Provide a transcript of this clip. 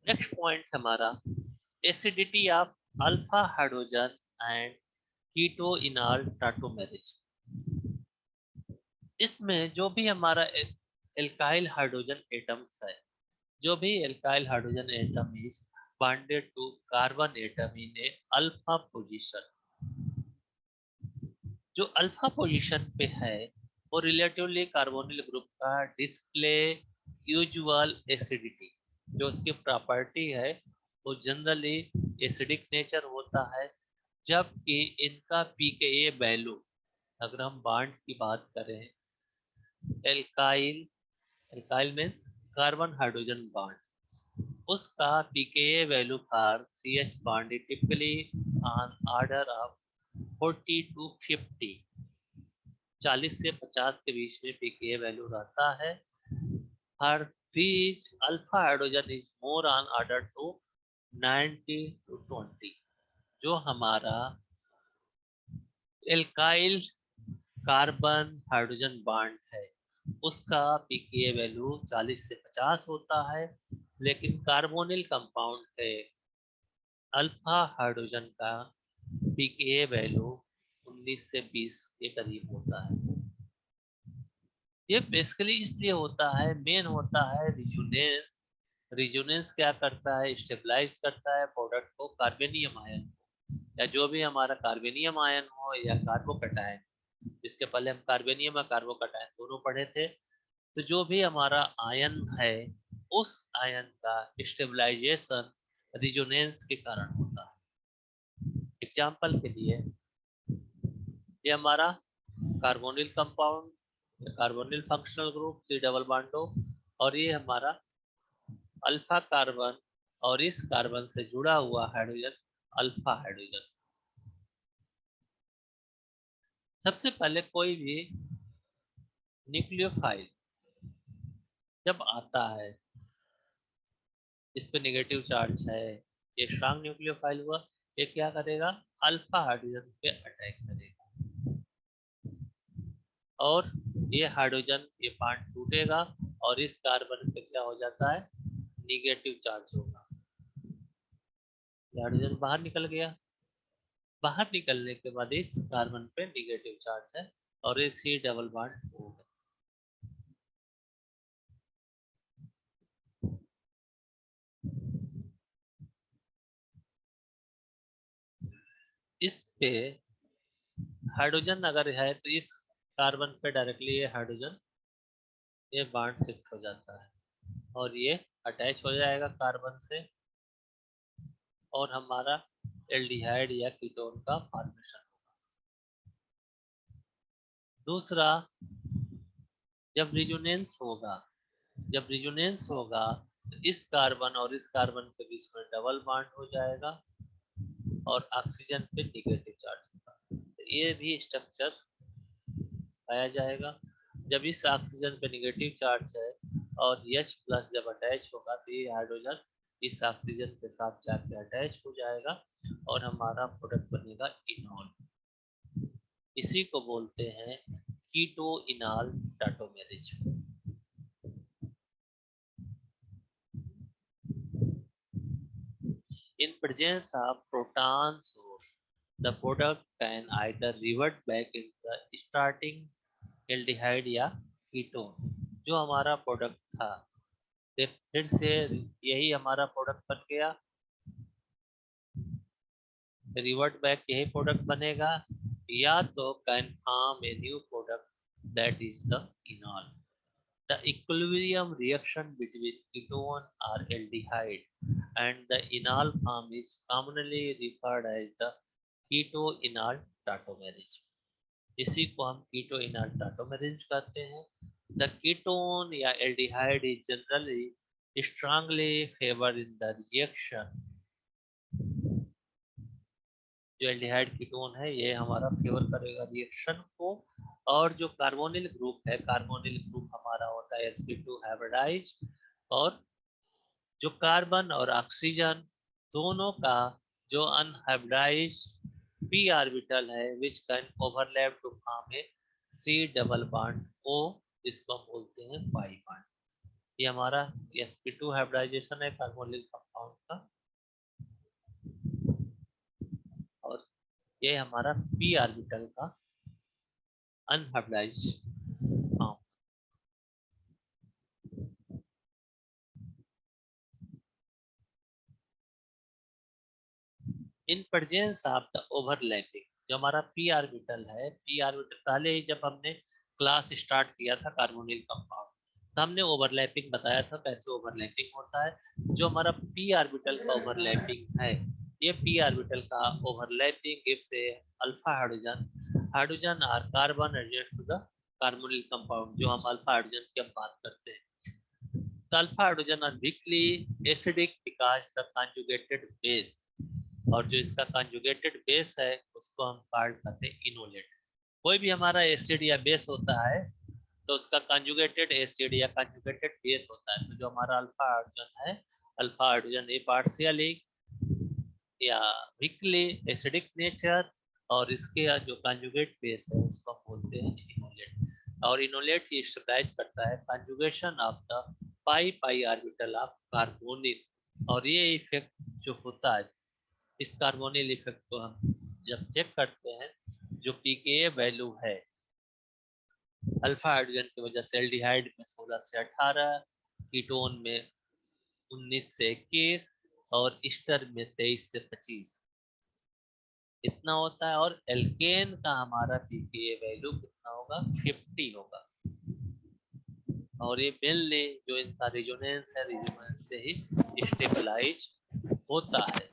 Next point हमारा acidity of alpha hydrogen and keto enol tautomerism. इसमें जो भी हमारा एल्काइल हाइड्रोजन एटम्स है, जो भी alkyl hydrogen atom is bonded to carbon atom in a alpha position, जो अल्फा पोजीशन पे है वो रिलेटिवली कार्बोनिल ग्रुप का डिस्प्ले यूजुअल एसिडिटी, जो उसकी प्रॉपर्टी है वो जनरली एसिडिक नेचर होता है। जबकि इनका पीकेए वैल्यू, अगर हम बॉन्ड की बात करें, alkyl, alkyl means carbon hydrogen bond, उसका pKa value for CH bond typically on order of 40 to 50, 40 से 50 के बीच में pKa वैल्यू रहता है। For this alpha hydrogen is more on order to 90 to 20। जो हमारा एल्काइल कार्बन हाइड्रोजन बॉन्ड है उसका pKa वैल्यू 40 से 50 होता है, लेकिन कार्बोनिल कंपाउंड है अल्फा हाइड्रोजन का pKa वैल्यू 19 से 20 के करीब होता है। ये बेसिकली इसलिए होता है, मेन होता है रिजोनेंस। रिजोनेंस क्या करता है, स्टेबलाइज करता है प्रोडक्ट को, कार्बेनियम आयन को, या जो भी हमारा कार्बेनियम आयन हो या कार्बोकैटायन। इसके पहले हम कार्बेनियम और कार्बोकैटायन दोनों पढ़े थे। तो जो भी हमारा आयन है उस आयन का स्टेबलाइजेशन रिजोनेंस के कारण होता है। एग्जाम्पल के लिए ये हमारा carbonyl compound, carbonyl functional group C double bond O, और ये हमारा अल्फा कार्बन और इस कार्बन से जुड़ा हुआ हाइड्रोजन अल्फा हाइड्रोजन। सबसे पहले कोई भी न्यूक्लियोफाइल जब आता है, इस पे नेगेटिव चार्ज है, ये स्ट्रांग न्यूक्लियोफाइल हुआ, ये क्या करेगा, अल्फा हाइड्रोजन पे अटैक करेगा और ये हाइड्रोजन, ये बॉन्ड टूटेगा और इस कार्बन पे क्या हो जाता है, निगेटिव चार्ज होगा। हाइड्रोजन बाहर निकल गया, बाहर निकलने के बाद इस कार्बन पे निगेटिव चार्ज है और ये सी डबल बॉन्ड हो गया। इस पे हाइड्रोजन अगर है तो इस कार्बन पे डायरेक्टली ये हाइड्रोजन, ये बॉन्ड शिफ्ट हो जाता है और ये अटैच हो जाएगा कार्बन से और हमारा एल्डिहाइड या कीटोन का फॉर्मेशन होगा। दूसरा, जब रिजोनेंस होगा, जब रिजोनेंस होगा तो इस कार्बन और इस कार्बन के बीच में डबल बॉन्ड हो जाएगा और ऑक्सीजन पे निगेटिव चार्ज होगा, तो ये भी स्ट्रक्चर पाया जाएगा। जब इस ऑक्सीजन पे निगेटिव चार्ज है और H प्लस जब अटैच होगा तो ये हाइड्रोजन इस ऑक्सीजन के साथ जाके अटैच हो जाएगा और हमारा प्रोडक्ट बनेगा इनॉल। इसी को बोलते हैं कीटो enol टाटोमेरिज। In presence of proton source, the product can either revert back in the starting aldehyde या कीटोन। जो हमारा प्रोडक्ट था फिर से यही हमारा प्रोडक्ट बन गया, रिवर्ट बैक यही प्रोडक्ट बनेगा, या तो can form a new product that is the इनॉल। The equilibrium reaction between ketone or aldehyde and the enol form is commonly referred as the keto-enol tautomerase। इसी को हम कीटो-इनॉल टाटोमेरेज कहते हैं। The ketone या aldehyde is generally strongly favored in the reaction। जो aldehyde ketone है ये हमारा फेवर करेगा रिएक्शन को, और जो कार्बोनिल ग्रुप है, कार्बोनिल ग्रुप हमारा होता है sp2 हाइब्रिडाइज, और जो कार्बन और ऑक्सीजन दोनों का जो अनहाइब्रिडाइज p ऑर्बिटल है which can overlap to form a c double bond o, जिसको हम बोलते हैं पाई बॉन्ड। ये हमारा sp2 हाइब्रिडाइजेशन है कार्बोनिल कंपाउंड का, और ये हमारा p ऑर्बिटल का unhybridised form. In presence of the overlapping, जो हमारा p ऑर्बिटल है, p ऑर्बिटल पहले ही जब हमने क्लास स्टार्ट किया था कार्बोनिल कंपाउंड, तो हमने ओवरलैपिंग बताया था कैसे ओवरलैपिंग होता है। जो हमारा p ऑर्बिटल का ओवरलैपिंग है, ये p ऑर्बिटल का overlapping gives a alpha hydrogen और carbon adjacent to the carbonyl compound. जो हम अल्फा हाइड्रोजन की अब बात करते हैं, the alpha hydrogen are weakly acidic because the conjugated base, और जो इसका कंजुगेटेड बेस है उसको हम कार्ड कहते हैं इनोलेट। कोई भी हमारा एसिड या बेस होता है तो उसका कंजुगेटेड एसिड या कंजुगेटेड बेस होता है। तो जो हमारा अल्फा हाइड्रोजन है, अल्फा हाइड्रोजन ए पार्शियली या वीकली एसिडिक नेचर, और इसके जो कंजुगेट बेस है उसको हम बोलते हैं इनोलेट। और इनोलेट ही स्टेबलाइज करता है conjugation of the pi pi orbital of carbonyl. और ये इफेक्ट जो होता है, इस कार्बोनिल इफेक्ट को हम जब चेक करते हैं, जो pKa वैल्यू है अल्फा हाइड्रोजन की वजह से एल्डिहाइड में 16 से 18, कीटोन में 19 से 21 और ईस्टर में 23 से 25 इतना होता है। और एल्केन का हमारा pKa वैल्यू कितना होगा, 50 होगा। और ये मेनली जो इनका रेजोनेंस है, रेजोनेंस से ही स्टेबलाइज होता है।